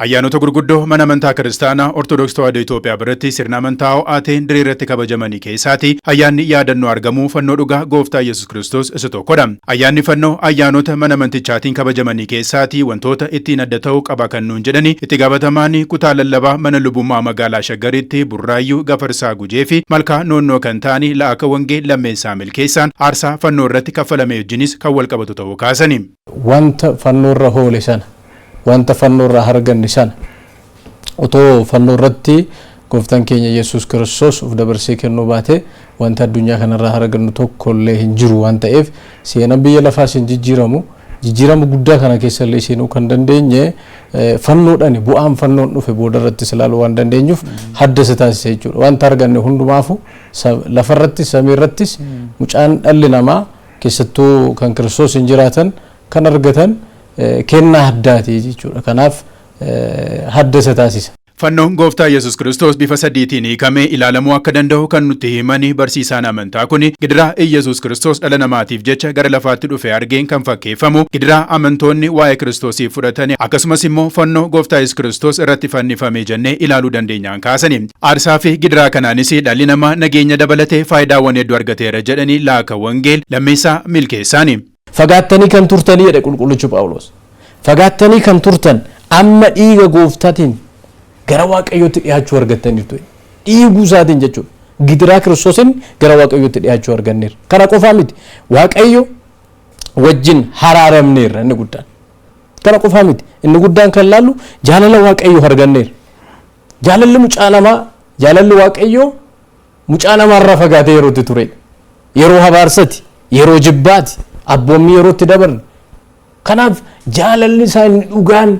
Ayyaanota gurguddoo mana amantaa kiristaanaa Ortodoksii Tawaahidoo Itoophiyaa biratti sirna amantaa ho'aatiin diriirratti kabajamanii keessaati ayyaanni yaadannoo argamuu fannoo dhugaa gooftaa Yesuus Kiristoos isa tokkodha. Ayyaanni fannoo ayyaanota mana amantichaatiin kabajamanii keessaati wantoota ittiin adda ta'uu qaba kan nuun jedhani itti gaafatamaan kutaa lallabaa mana lubummaa magaalaa Shaggaritti Burraayyuu Gafarsaa Gujee fi malkaa noonnoo kan ta'anii La'aka Wangeel Lammeessaa Milkeessaan aarsaa fannoo irratti kaffalame wajjinis kan wal qabatu ta'uu kaasani. Wanta fannoo irra hoole sana wanta fannoo irraa arganne sana otoo fannoo irratti gooftaan keenya Yesuus Kiristoos of dabarsee kennuu baate wanta addunyaa kanarraa argannu tokkollee hin jiru waan ta'eef seenaan biyya lafaa sin jijjiiramu guddaa kana keessa illee seenuu kan dandeenye fannoodhaan bu'aan fannoon dhufe booda irratti ilaaluu waan dandeenyuuf haddasa taasisa jechuudha. Wanta arganne hundumaafu lafarrattis samiirrattis mucaan dhalli namaa keessattuu kan Kiristoos hin jiraatan kan argatan kennaa addaati jechuudha. Kanaaf haddasa taasisa. Fannoon gooftaa Yesuus Kiristoos bifa sadiitiin hiikamee ilaalamuu akka danda'u kan nutti himanii barsiisaan amantaa kun gidiraa Yesuus Kiristoos dhala namaatiif jecha gara lafaatti dhufe argeen kan fakkeeffamu gidiraa amantoonni waa'ee Kiristoosiif fudhatanii akkasumas immoo fannoo gooftaa Yesuus Kiristoos irratti fannifame jennee ilaaluu dandeenyaan kaasani. Aarsaa fi gidiraa kanaanis dhalli namaa nageenya dabalatee faayidaawwan hedduu argateera jedhanii La'aka Wangeel Lammeessaa Milkeessaani. Fagaattanii kan turtanii jedhe qulqullichi Phaawulos. Fagaattanii kan turtan amma dhiiga gooftaatiin gara waaqayyootti dhiyaachuu argattaniirtu. Dhiiguu isaatiin jechuudha. Gidiraa Kiristoosiin gara waaqayyootti dhiyaachuu arganneerra. Kana qofaa miti. Waaqayyo wajjin haraaramneerra inni guddaan. Kana qofaa miti. Inni guddaan kan laallu jaalala waaqayyoo arganneerra. Jaalalli mucaa namaa jaalalli waaqayyoo mucaa namaarraa fagaatee yerootti ture. Yeroo habaarsati, yeroo jibbaati. Abboommii yerootti dabarre. Kanaaf jaalalli isaa inni dhugaan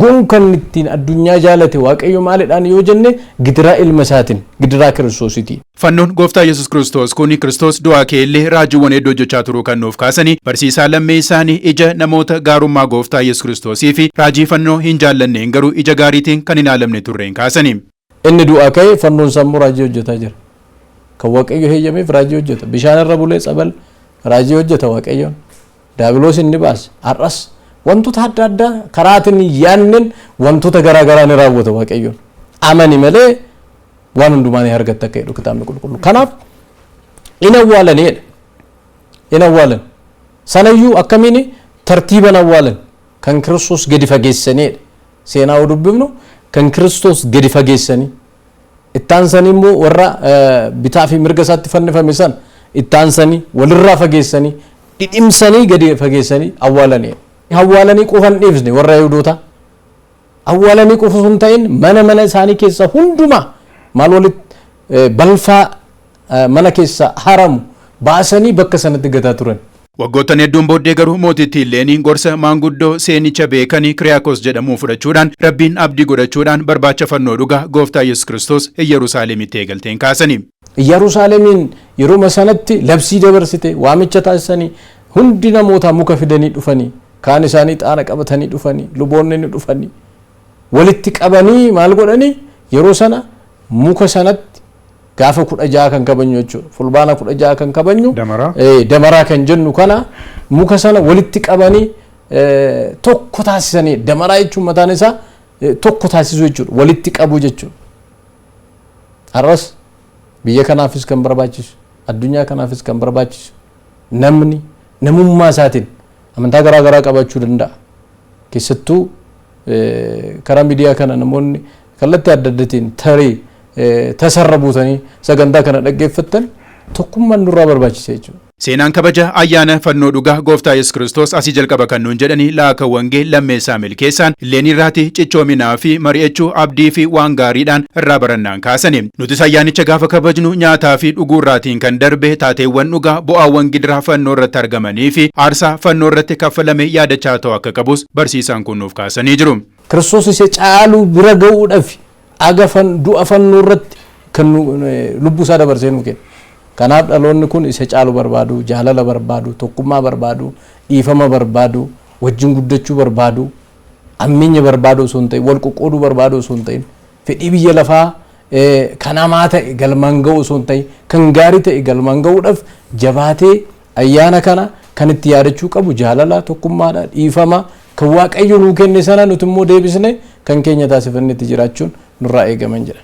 gonkan ittiin addunyaa jaalate waaqayyo maalidhaan yoo jenne gidiraa ilma isaatiin gidiraa Kiristoosiiti. Fannoon gooftaa Yesuus Kiristoos kun Kiristoos du'aa keellee raajiiwwan hedduu hojjechaa turuu kan nuuf kaasanii barsiisaa Lammeessaanii ija namoota gaarummaa gooftaa Yesuus Kiristoosii fi raajii fannoo hin jaallanneen garuu ija gaariitiin kan hin aalamne turreen kaasanii. Inni du'aa ka'ee fannoon sammuu raajii hojjetaa jira. Kan waaqayyo heeyyameef raajii hojjeta. Bishaan irra bulee tsabal raajii hojjeta waaqayyoon. Daabiloos inni baasa. Har'as wantoota adda addaa karaatiin yaanneen wantoota garaagaraa ni raawwata waaqayyoon. Amani malee waan hundumaa ni argatta akka jedhu kitaabni qulqulluun. Kanaaf in awwaalanidha. In awwaalan. Sanayyuu akkamiin tartiiban awwaalan kan Kiristoos gadi fageessanidha. Seenaa yoo dubbifnu kan Kiristoos gadi fageessanii ittaansanii immoo warra bitaa fi mirga isaatti fannifame san ittaansanii walirraa fageessanii dhidhimsanii gadi fageessanii awwaalanidha. Awwaalanii qofan dhiibsne warra Yihudoota. Awwaalanii qofa sun ta'in mana isaanii keessa hundumaa maal walitti balfaa mana keessa haramu baasanii bakka sanatti gataa turan. Waggoottan hedduun booddee garuu mootittii illeen gorsa maanguddoo seenicha beekanii Kiriyaakos jedhamuu fudhachuudhaan rabbiin abdii godhachuudhaan barbaacha fannoo dhugaa gooftaa Yesuus Kiristoos Yerusaalemitti eegalteen kaasanii. Yerusaalemiin yeroo sanatti labsii dabarsite waamicha taasisanii hundi namoota muka fidanii dhufanii kaan isaanii xaara qabatanii dhufanii luboonni ni dhufanii walitti qabanii maal godhanii yeroo sana muka sanatti gaafa 16 kan kabanyu jechuudha. Fulbaana 16 kan kabanyu damaraa kan jennu kana muka sana walitti qabanii tokko taasisanii damaraa jechuun mataan isaa tokko taasisu jechuudha. Walitti qabu jechuudha. Har'as biyya kanaafis kan barbaachisu addunyaa kanaafis kan barbaachisu namni namummaa isaatiin amantaa garaagaraa qabaachuu danda'a. Keessattuu karaa miidiyaa kana namoonni kallattii adda addaatiin tarii tasarra buutanii sagantaa kana dhaggeeffatan tokkummaan nurraa barbaachisa jechuudha. Seenaan kabaja ayyaana fannoo dhugaa gooftaa Yesuus Kiristoos asii jalqaba kan nuun jedhanii La'aka Wangeel Lammeessaa Milkeessaan illeen irraati cichoominaa fi mari'achuu abdii fi waan gaariidhaan irraa barannaan kaasani. Nutis ayyaanicha gaafa kabajnu nyaataa fi dhuguu irraatiin kan darbe taateewwan dhugaa bu'aawwan gidiraa fannoo irratti argamanii fi aarsaa fannoo irratti kaffalame yaadachaa ta'u akka qabus barsiisaan kun nuuf kaasanii jiru. Kiristoos isa caalu bira ga'uudhaaf du'a fannoo irratti kan lubbuu isaa dabarsee nu kenna. Kanaaf dhaloonni kun isa caalu barbaadu, jaalala barbaadu, tokkummaa barbaadu, dhiifama barbaadu, wajjin guddachuu barbaadu, amminya barbaadu osoo hin ta'in, wal qoqqooduu barbaadu osoo hin ta'in, fedhii biyya lafaa kan hamaa ta'e galmaan ga'u osoo hin ta'in, kan gaarii ta'e galmaan ga'uudhaaf jabaatee ayyaana kana kan itti yaadachuu qabu jaalala, tokkummaadha, dhiifama kan waaqayyo nuu kenne sana nuti immoo deebisne kan keenya taasifannee itti jiraachuun nurraa eegaman jedha.